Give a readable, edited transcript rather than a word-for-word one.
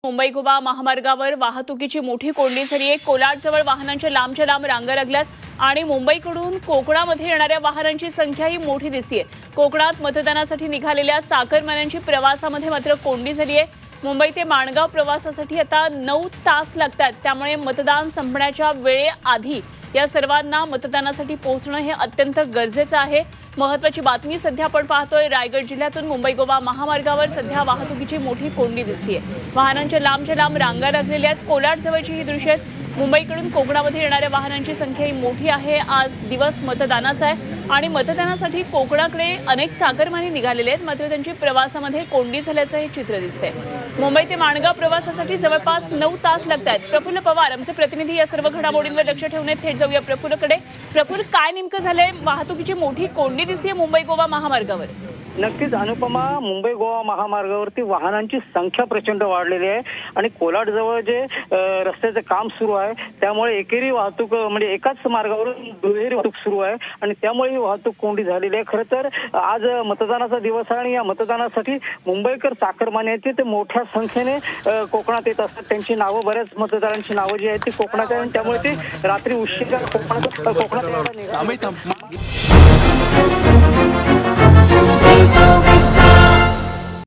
मुंबई गोवा महामार्गावर वाहतुकीची मोठी कोंडी झाली आहे। कोलाडजवळ वाहनांच्या लांबच्या लांब रांगा लागल्यात आणि मुंबईकडून कोकणामध्ये येणाऱ्या वाहनांची संख्याही मोठी दिसतेय। कोकणात मतदानासाठी निघालेल्या चाकरमान्यांची प्रवासामध्ये मात्र कोंडी झाली आहे। मुंबई ते माणगाव प्रवासासाठी आता 9 तास लागतात, त्यामुळे मतदान संपण्याच्या वेळेआधी या सर्वांना मतदानासाठी पोहोचणं हे अत्यंत गरजेचं आहे। महत्त्वाची बातमी सध्या आपण पाहतोय, रायगड जिल्ह्यातून मुंबई गोवा महामार्गावर सध्या वाहतुकीची मोठी कोंडी दिसतेय। वाहनांच्या लांबच्या लांब रांगा लागलेल्या आहेत। कोलाडजवळची ही दृश्य आहेत। मुंबईकडून कोकणामध्ये येणाऱ्या वाहनांची संख्या ही मोठी आहे। आज दिवस मतदानाचा आहे आणि मतदानासाठी कोकणाकडे अनेक चाकरमानी निघालेले आहेत, मात्र त्यांची प्रवासामध्ये कोंडी झाल्याचं हे चित्र दिसतंय। मुंबई ते माणगाव प्रवासासाठी जवळपास 9 तास लागतात। प्रफुल्ल पवार आमचे प्रतिनिधी या सर्व घडामोडींवर लक्ष ठेवून आहेत। थेट जाऊया प्रफुल्लकडे। प्रफुल्ल, काय नेमकं झालंय? वाहतुकीची मोठी कोंडी दिसतेय मुंबई गोवा महामार्गावर। नक्कीच अनुपमा, मुंबई गोवा महामार्गावरती वाहनांची संख्या प्रचंड वाढलेली आहे आणि कोलाडजवळ जे रस्त्याचं काम सुरू आहे त्यामुळे एकेरी वाहतूक म्हणजे एकाच मार्गावरून दुहेरी वाहतूक सुरू आहे आणि त्यामुळे ही वाहतूक कोंडी झालेली आहे। खरं तर आज मतदानाचा दिवस आहे आणि या मतदानासाठी मुंबईकर चाकरमानी आहेत ते मोठ्या संख्येने कोकणात येत असतात। त्यांची नावं, बऱ्याच मतदारांची नावं जी आहेत ती कोकणात आहेत, त्यामुळे ते रात्री उशिरा कोकणात यायला निघाले।